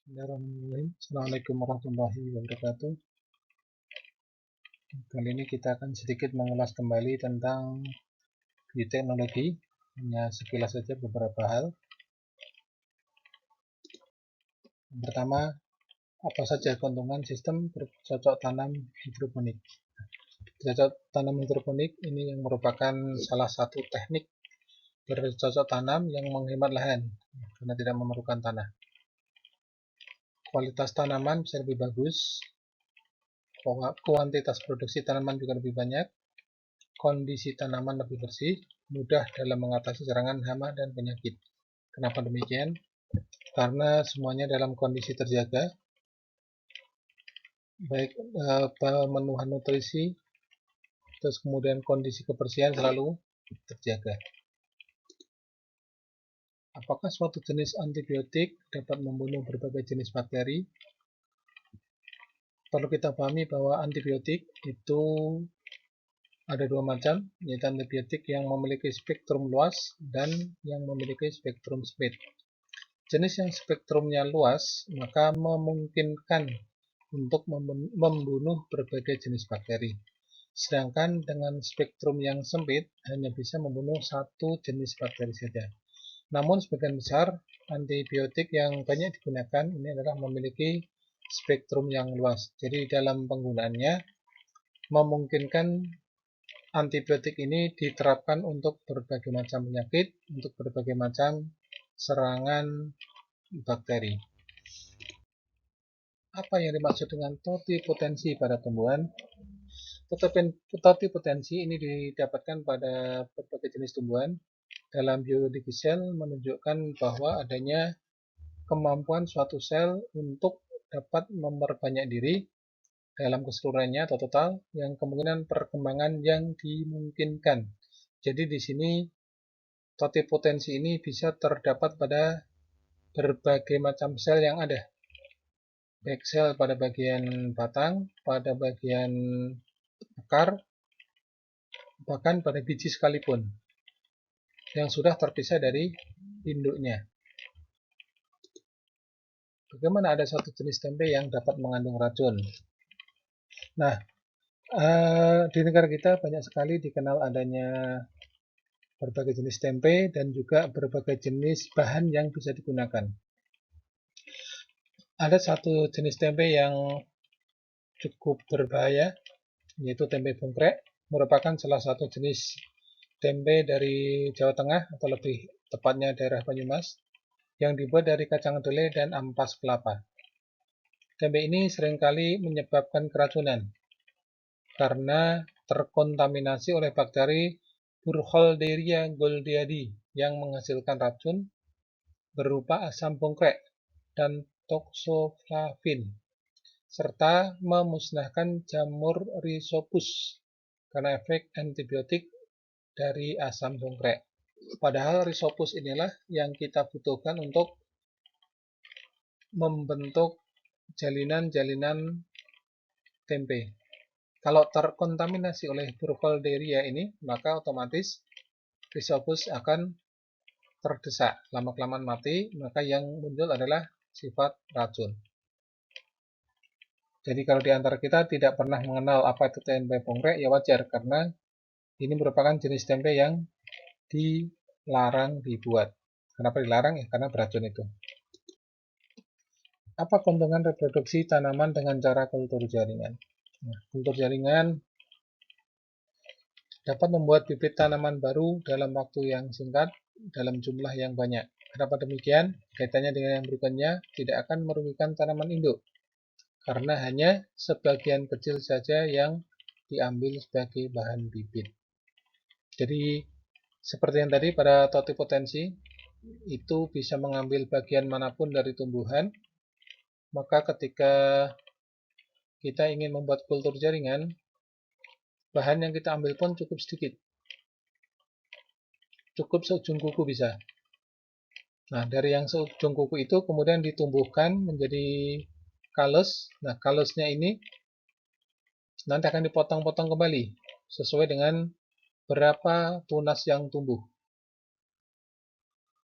Bismillahirrahmanirrahim. Assalamualaikum warahmatullahi wabarakatuh. Kali ini kita akan sedikit mengulas kembali tentang bioteknologi, hanya sekilas saja beberapa hal. Yang pertama, apa saja keuntungan sistem bercocok tanam hidroponik. Bercocok tanam hidroponik ini yang merupakan salah satu teknik bercocok tanam yang menghemat lahan karena tidak memerlukan tanah. Kualitas tanaman bisa lebih bagus, kuantitas produksi tanaman juga lebih banyak, kondisi tanaman lebih bersih, mudah dalam mengatasi serangan hama dan penyakit. Kenapa demikian? Karena semuanya dalam kondisi terjaga, baik pemenuhan nutrisi, terus kemudian kondisi kebersihan selalu terjaga. Apakah suatu jenis antibiotik dapat membunuh berbagai jenis bakteri? Perlu kita pahami bahwa antibiotik itu ada dua macam, yaitu antibiotik yang memiliki spektrum luas dan yang memiliki spektrum sempit. Jenis yang spektrumnya luas, maka memungkinkan untuk membunuh berbagai jenis bakteri. Sedangkan dengan spektrum yang sempit, hanya bisa membunuh satu jenis bakteri saja. Namun sebagian besar antibiotik yang banyak digunakan ini adalah memiliki spektrum yang luas. Jadi dalam penggunaannya memungkinkan antibiotik ini diterapkan untuk berbagai macam penyakit, untuk berbagai macam serangan bakteri. Apa yang dimaksud dengan totipotensi pada tumbuhan? Totipotensi ini didapatkan pada berbagai jenis tumbuhan. Dalam biologi sel menunjukkan bahwa adanya kemampuan suatu sel untuk dapat memperbanyak diri dalam keseluruhannya atau total yang kemungkinan perkembangan yang dimungkinkan. Jadi di sini totipotensi ini bisa terdapat pada berbagai macam sel yang ada. Baik sel pada bagian batang, pada bagian akar, bahkan pada biji sekalipun yang sudah terpisah dari induknya. Bagaimana ada satu jenis tempe yang dapat mengandung racun? Nah, di negara kita banyak sekali dikenal adanya berbagai jenis tempe dan juga berbagai jenis bahan yang bisa digunakan. Ada satu jenis tempe yang cukup berbahaya, yaitu tempe bongkrek, merupakan salah satu jenis tempe dari Jawa Tengah atau lebih tepatnya daerah Banyumas yang dibuat dari kacang kedelai dan ampas kelapa. Tempe ini seringkali menyebabkan keracunan karena terkontaminasi oleh bakteri Burkholderia golderi yang menghasilkan racun berupa asam bongkrek dan toxoflavin serta memusnahkan jamur Rhizopus karena efek antibiotik dari asam bongkrek. Padahal Rhizopus inilah yang kita butuhkan untuk membentuk jalinan-jalinan tempe. Kalau terkontaminasi oleh Burkholderia ini, maka otomatis Rhizopus akan terdesak, lama-kelamaan mati, maka yang muncul adalah sifat racun. Jadi kalau di antara kita tidak pernah mengenal apa itu tempe bongkrek, ya wajar, karena ini merupakan jenis tempe yang dilarang dibuat. Kenapa dilarang? Ya karena beracun itu. Apa keuntungan reproduksi tanaman dengan cara kultur jaringan? Nah, kultur jaringan dapat membuat bibit tanaman baru dalam waktu yang singkat dalam jumlah yang banyak. Kenapa demikian? Kaitannya dengan yang berikutnya, tidak akan merugikan tanaman induk karena hanya sebagian kecil saja yang diambil sebagai bahan bibit. Jadi seperti yang tadi pada totipotensi itu bisa mengambil bagian manapun dari tumbuhan, maka ketika kita ingin membuat kultur jaringan, bahan yang kita ambil pun cukup sedikit, cukup seujung kuku bisa. Nah, dari yang seujung kuku itu kemudian ditumbuhkan menjadi kalus. Nah, kalusnya ini nanti akan dipotong-potong kembali sesuai dengan berapa tunas yang tumbuh.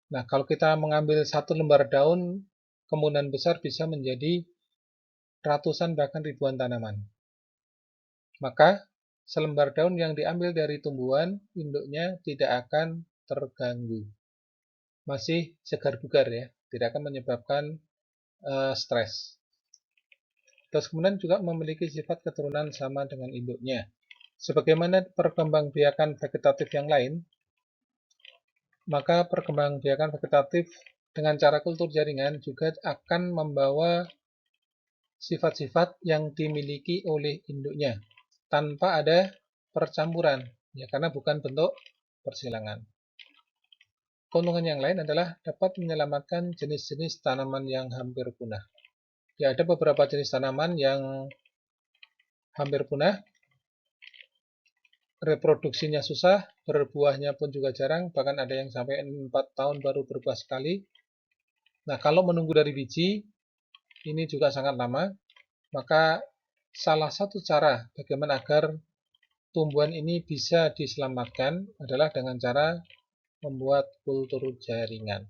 Nah, kalau kita mengambil satu lembar daun kemungkinan besar bisa menjadi ratusan bahkan ribuan tanaman. Maka selembar daun yang diambil dari tumbuhan, induknya tidak akan terganggu. Masih segar bugar ya, tidak akan menyebabkan stres. Terus kemudian juga memiliki sifat keturunan sama dengan induknya. Sebagaimana perkembangbiakan vegetatif yang lain, maka perkembangbiakan vegetatif dengan cara kultur jaringan juga akan membawa sifat-sifat yang dimiliki oleh induknya tanpa ada percampuran, ya karena bukan bentuk persilangan. Keuntungan yang lain adalah dapat menyelamatkan jenis-jenis tanaman yang hampir punah. Ya, ada beberapa jenis tanaman yang hampir punah, reproduksinya susah, berbuahnya pun juga jarang, bahkan ada yang sampai 4 tahun baru berbuah sekali. Nah, kalau menunggu dari biji, ini juga sangat lama, maka salah satu cara bagaimana agar tumbuhan ini bisa diselamatkan adalah dengan cara membuat kultur jaringan.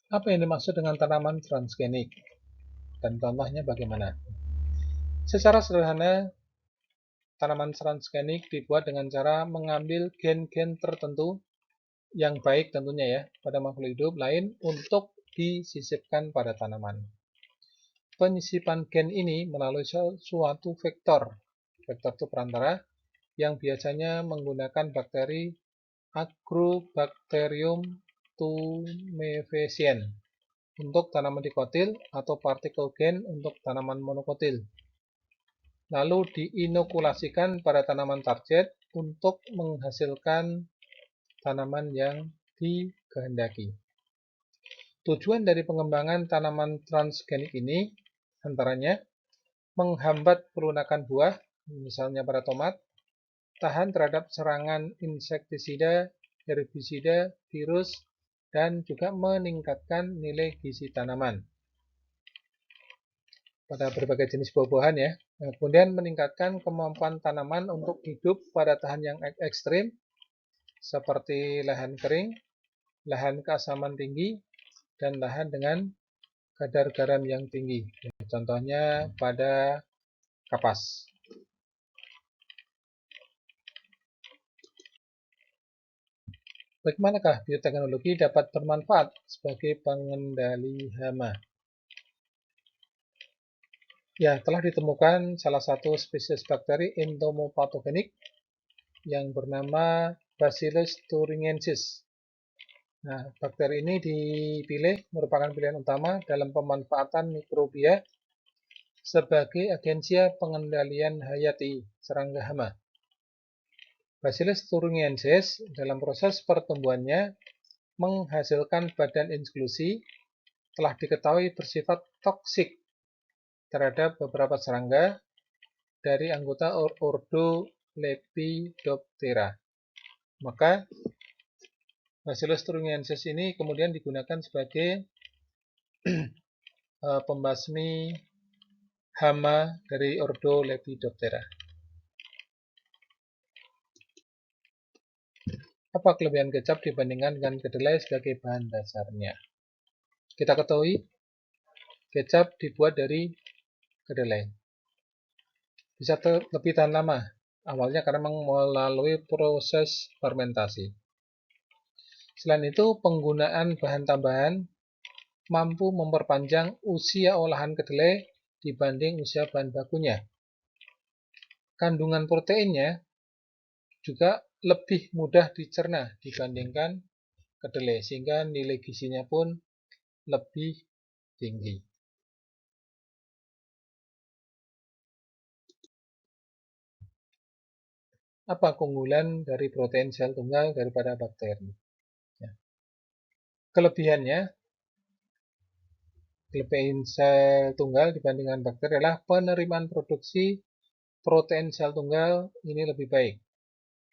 Apa yang dimaksud dengan tanaman transgenik? Dan contohnya bagaimana? Secara sederhana, tanaman transgenik dibuat dengan cara mengambil gen-gen tertentu yang baik tentunya ya pada makhluk hidup lain untuk disisipkan pada tanaman. Penyisipan gen ini melalui suatu vektor. Vektor itu perantara yang biasanya menggunakan bakteri Agrobacterium tumefaciens untuk tanaman dikotil atau partikel gen untuk tanaman monokotil. Lalu diinokulasikan pada tanaman target untuk menghasilkan tanaman yang dikehendaki. Tujuan dari pengembangan tanaman transgenik ini antaranya menghambat pelunakan buah, misalnya pada tomat, tahan terhadap serangan insektisida, herbisida, virus, dan juga meningkatkan nilai gizi tanaman pada berbagai jenis buah-buahan ya. Nah, kemudian meningkatkan kemampuan tanaman untuk hidup pada tahan yang ekstrim seperti lahan kering, lahan keasaman tinggi, dan lahan dengan kadar garam yang tinggi. Contohnya pada kapas. Bagaimanakah bioteknologi dapat bermanfaat sebagai pengendali hama? Ya, telah ditemukan salah satu spesies bakteri entomopatogenik yang bernama Bacillus thuringiensis. Nah, bakteri ini dipilih merupakan pilihan utama dalam pemanfaatan mikrobia sebagai agensia pengendalian hayati serangga hama. Bacillus thuringiensis dalam proses pertumbuhannya menghasilkan badan inklusi telah diketahui bersifat toksik terhadap beberapa serangga dari anggota ordo Lepidoptera. Maka Bacillus thuringiensis ini kemudian digunakan sebagai pembasmi hama dari ordo Lepidoptera. Apa kelebihan kecap dibandingkan dengan kedelai sebagai bahan dasarnya? Kita ketahui kecap dibuat dari kedelai. Bisa lebih tahan lama, awalnya karena melalui proses fermentasi. Selain itu, penggunaan bahan tambahan mampu memperpanjang usia olahan kedelai dibanding usia bahan bakunya. Kandungan proteinnya juga lebih mudah dicerna dibandingkan kedelai, sehingga nilai gizinya pun lebih tinggi. Apa keunggulan dari protein sel tunggal daripada bakteri? Ya. Kelebihan sel tunggal dibandingkan bakteri adalah penerimaan produksi protein sel tunggal ini lebih baik.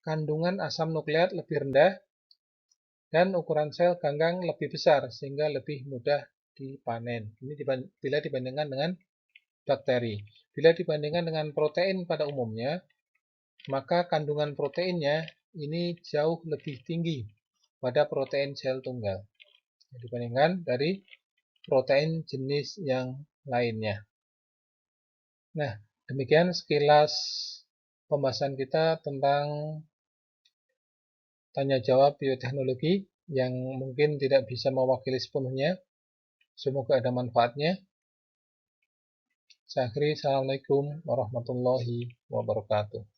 Kandungan asam nukleat lebih rendah dan ukuran sel ganggang lebih besar sehingga lebih mudah dipanen. Ini bila dibandingkan dengan bakteri. Bila dibandingkan dengan protein pada umumnya, maka kandungan proteinnya ini jauh lebih tinggi pada protein sel tunggal dibandingkan dari protein jenis yang lainnya. Nah, demikian sekilas pembahasan kita tentang tanya jawab bioteknologi yang mungkin tidak bisa mewakili sepenuhnya. Semoga ada manfaatnya. Saya akhiri, Assalamualaikum warahmatullahi wabarakatuh.